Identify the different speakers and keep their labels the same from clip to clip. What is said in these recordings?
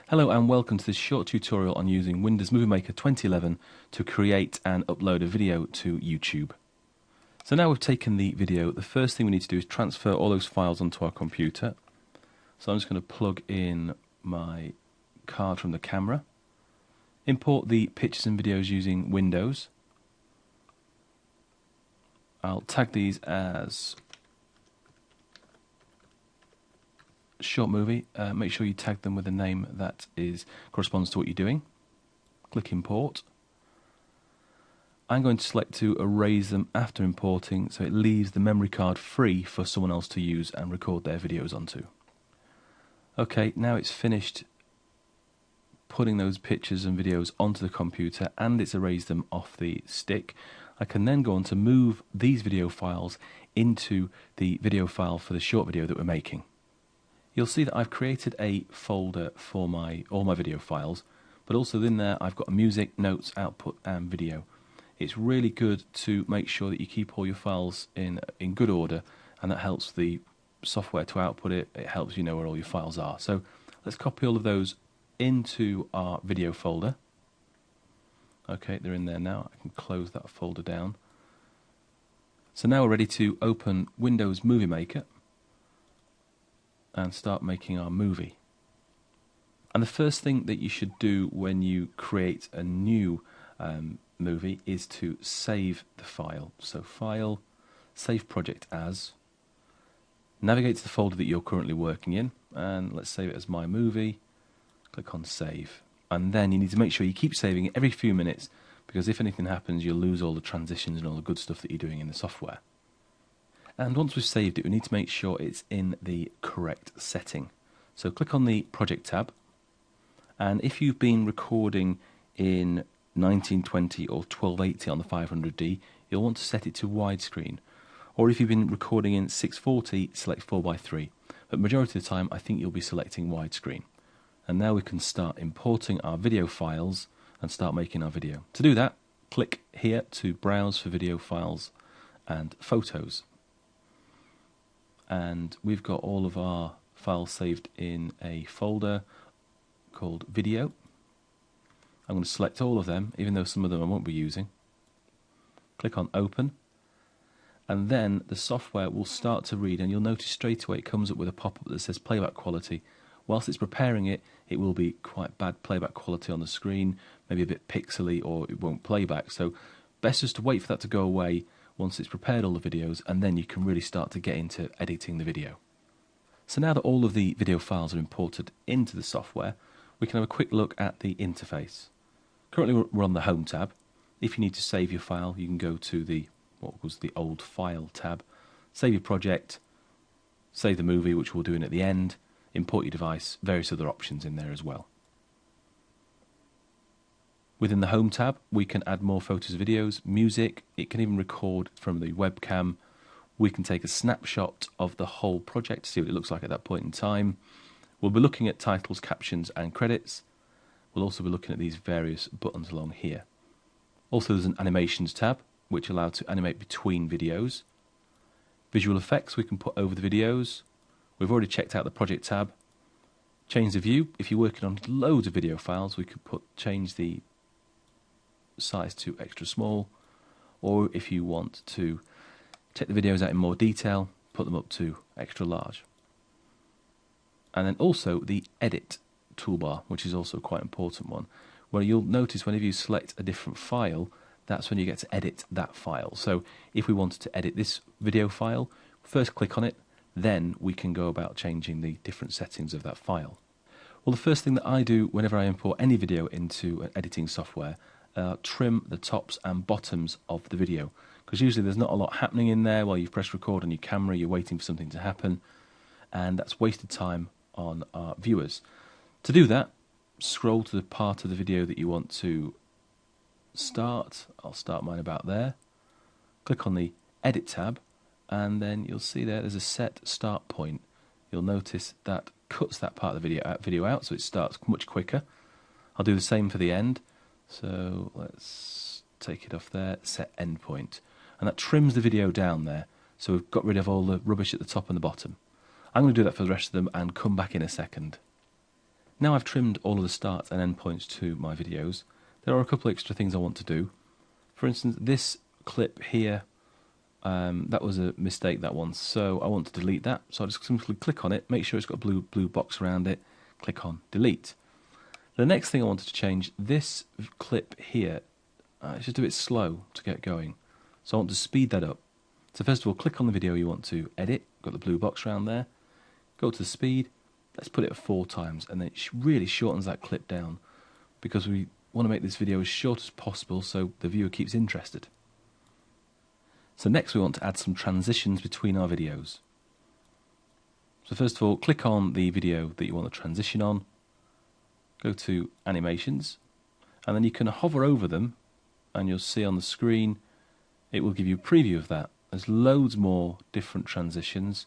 Speaker 1: Hello and welcome to this short tutorial on using Windows Movie Maker 2011 to create and upload a video to YouTube. So now we've taken the video, the first thing we need to do is transfer all those files onto our computer. So I'm just going to plug in my card from the camera, import the pictures and videos using Windows. I'll tag these as short movie. Make sure you tag them with a name that corresponds to what you're doing. Click import. I'm going to select to erase them after importing, so it leaves the memory card free for someone else to use and record their videos onto. Okay, now it's finished putting those pictures and videos onto the computer and it's erased them off the stick. I can then go on to move these video files into the video file for the short video that we're making. You'll see that I've created a folder for all my video files, but also in there I've got music, notes, output and video. It's really good to make sure that you keep all your files in good order, and that helps the software to output it. It helps you know where all your files are. So let's copy all of those into our video folder. Okay, they're in there now. I can close that folder down. So now we're ready to open Windows Movie Maker and start making our movie. And the first thing that you should do when you create a new movie is to save the file. So File, Save Project As, navigate to the folder that you're currently working in, and let's save it as My Movie, click on Save. And then you need to make sure you keep saving it every few minutes, because if anything happens you'll lose all the transitions and all the good stuff that you're doing in the software. And once we've saved it, we need to make sure it's in the correct setting. So click on the Project tab, and if you've been recording in 1920 or 1280 on the 500D, you'll want to set it to widescreen. Or if you've been recording in 640, select 4:3. But majority of the time, I think you'll be selecting widescreen. And now we can start importing our video files and start making our video. To do that, click here to browse for video files and photos. And we've got all of our files saved in a folder called video. I'm going to select all of them, even though some of them I won't be using. Click on open, and then the software will start to read, and you'll notice straight away it comes up with a pop-up that says playback quality. Whilst it's preparing it, it will be quite bad playback quality on the screen, maybe a bit pixely, or it won't play back. So best just to wait for that to go away once it's prepared all the videos, and then you can really start to get into editing the video. So now that all of the video files are imported into the software, we can have a quick look at the interface. Currently we're on the Home tab. If you need to save your file, you can go to what was the old File tab, save your project, save the movie, which we'll do in at the end, import your device, various other options in there as well. Within the Home tab, we can add more photos, videos, music. It can even record from the webcam. We can take a snapshot of the whole project to see what it looks like at that point in time. We'll be looking at titles, captions and credits. We'll also be looking at these various buttons along here. Also there's an Animations tab, which allows to animate between videos. Visual effects we can put over the videos. We've already checked out the Project tab. Change the view. If you're working on loads of video files, we could change the size to extra small, or if you want to check the videos out in more detail, put them up to extra large. And then also the Edit toolbar, which is also quite an important one, where you'll notice whenever you select a different file, that's when you get to edit that file. So if we wanted to edit this video file, first click on it, then we can go about changing the different settings of that file. Well, the first thing that I do whenever I import any video into an editing software, trim the tops and bottoms of the video, because usually there's not a lot happening in there while you've pressed record on your camera, you're waiting for something to happen, and that's wasted time on our viewers. To do that, scroll to the part of the video that you want to start. I'll start mine about there. Click on the Edit tab, and then you'll see there's a set start point. You'll notice that cuts that part of the video out, so it starts much quicker. I'll do the same for the end. So let's take it off there, set end point. And that trims the video down there, so we've got rid of all the rubbish at the top and the bottom. I'm going to do that for the rest of them and come back in a second. Now I've trimmed all of the start and end points to my videos, there are a couple extra things I want to do. For instance, this clip here, that was a mistake, that one, so I want to delete that. So I just simply click on it, make sure it's got a blue box around it, click on delete. The next thing I wanted to change, this clip here, it's just a bit slow to get going, so I want to speed that up. So first of all, click on the video you want to edit, got the blue box around there, go to the speed, let's put it at 4 times, and then it really shortens that clip down, because we want to make this video as short as possible so the viewer keeps interested. So next we want to add some transitions between our videos. So first of all, click on the video that you want to transition on, go to animations, and then you can hover over them and you'll see on the screen it will give you a preview of that. There's loads more different transitions.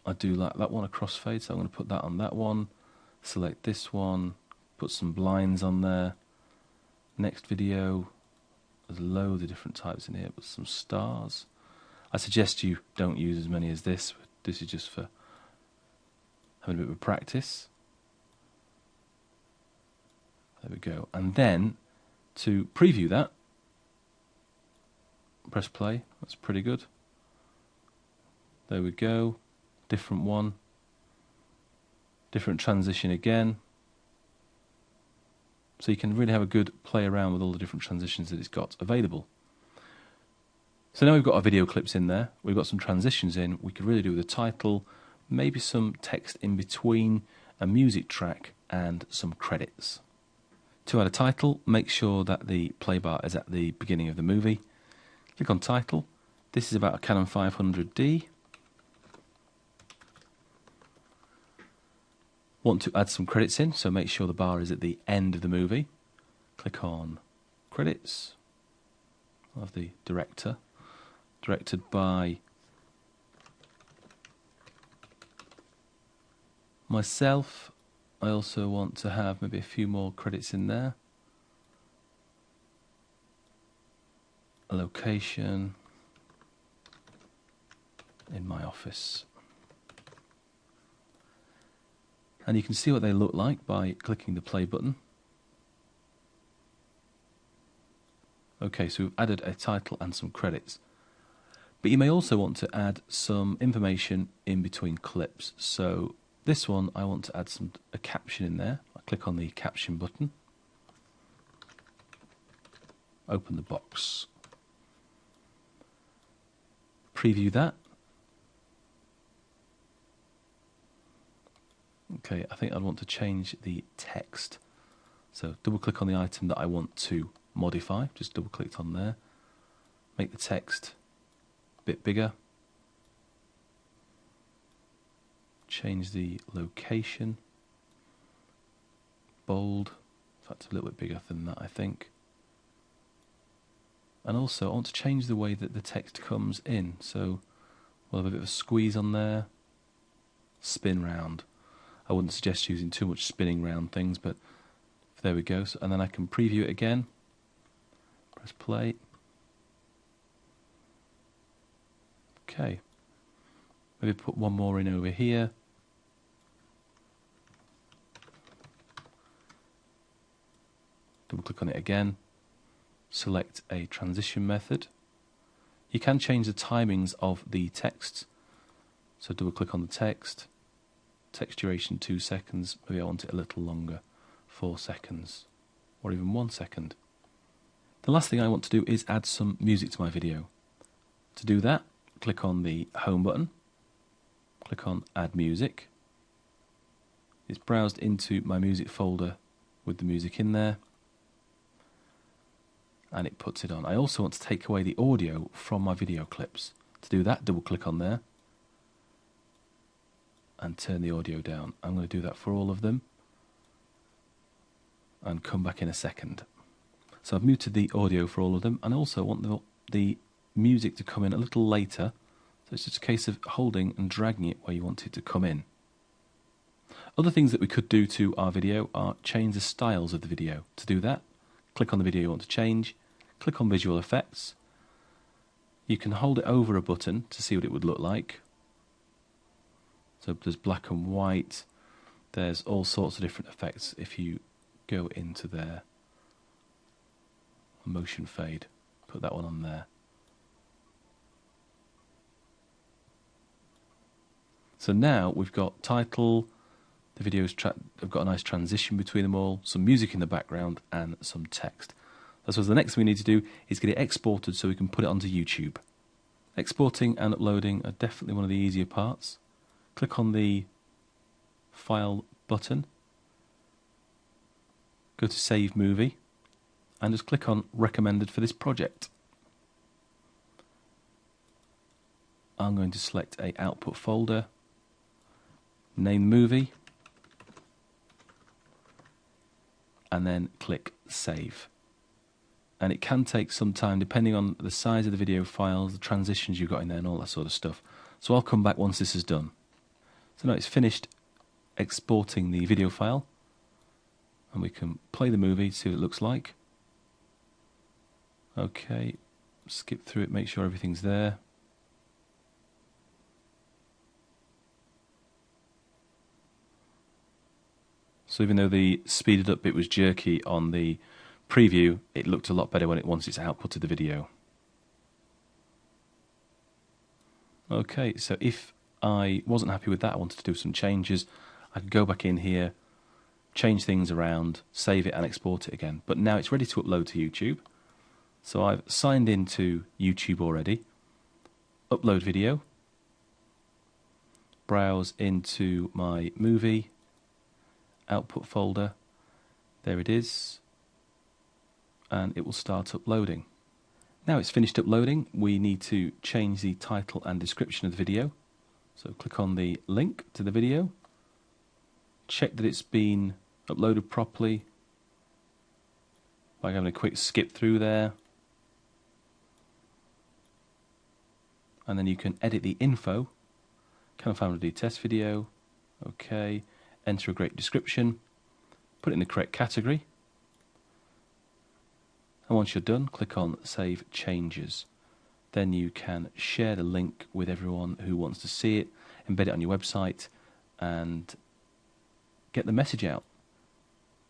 Speaker 1: I do like that one, a crossfade, so I'm going to put that on that one. Select this one, put some blinds on there. Next video, there's loads of different types in here, but some stars. I suggest you don't use as many as this. This is just for having a bit of practice. There we go. And then to preview that, press play. That's pretty good. There we go. Different one. Different transition again. So you can really have a good play around with all the different transitions that it's got available. So now we've got our video clips in there, we've got some transitions in, we could really do with a title, maybe some text in between, a music track and some credits. To add a title, make sure that the play bar is at the beginning of the movie. Click on title. This is about a Canon 500D. Want to add some credits in, so make sure the bar is at the end of the movie. Click on credits of the director. Directed by myself. I also want to have maybe a few more credits in there. A location in my office. And you can see what they look like by clicking the play button. Okay, so we've added a title and some credits. But you may also want to add some information in between clips. So this one, I want to add a caption in there. I click on the caption button. Open the box. Preview that. Okay, I think I'd want to change the text. So double click on the item that I want to modify. Just double click on there. Make the text bit bigger, change the location, bold, in fact a little bit bigger than that I think, and also I want to change the way that the text comes in, so we'll have a bit of a squeeze on there, spin round. I wouldn't suggest using too much spinning round things, but there we go. So, and then I can preview it again, press play. Okay, maybe put one more in over here. Double click on it again. Select a transition method. You can change the timings of the text. So double click on the text. Text duration 2 seconds. Maybe I want it a little longer, 4 seconds, or even 1 second. The last thing I want to do is add some music to my video. To do that, click on the home button, click on add music. It's browsed into my music folder with the music in there, and it puts it on. I also want to take away the audio from my video clips. To do that, double click on there and turn the audio down. I'm going to do that for all of them and come back in a second. So I've muted the audio for all of them, and I also want the music to come in a little later, so it's just a case of holding and dragging it where you want it to come in. Other things that we could do to our video are change the styles of the video. To do that, click on the video you want to change, click on visual effects. You can hold it over a button to see what it would look like. So there's black and white. There's all sorts of different effects if you go into their motion fade. Put that one on there. So now we've got title, the videos have got a nice transition between them all, some music in the background and some text. So the next thing we need to do is get it exported so we can put it onto YouTube. Exporting and uploading are definitely one of the easier parts. Click on the File button, go to Save Movie, and just click on Recommended for this project. I'm going to select a output folder, name movie, and then click Save. And it can take some time depending on the size of the video files, the transitions you've got in there and all that sort of stuff. So I'll come back once this is done. So now it's finished exporting the video file, and we can play the movie, see what it looks like. Okay, skip through it, make sure everything's there. So even though the speeded up bit was jerky on the preview, it looked a lot better once it's outputted the video. Okay, so if I wasn't happy with that, I wanted to do some changes, I could go back in here, change things around, save it and export it again. But now it's ready to upload to YouTube. So I've signed into YouTube already. Upload video. Browse into my movie. Output folder. There it is. And it will start uploading. Now it's finished uploading, we need to change the title and description of the video. So click on the link to the video. Check that it's been uploaded properly by having a quick skip through there. And then you can edit the info. Canon 500D test video. Okay. Enter a great description. Put it in the correct category. And once you're done, click on Save Changes. Then you can share the link with everyone who wants to see it, embed it on your website, and get the message out.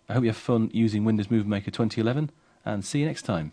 Speaker 1: I hope you have fun using Windows Movie Maker 2011, and see you next time.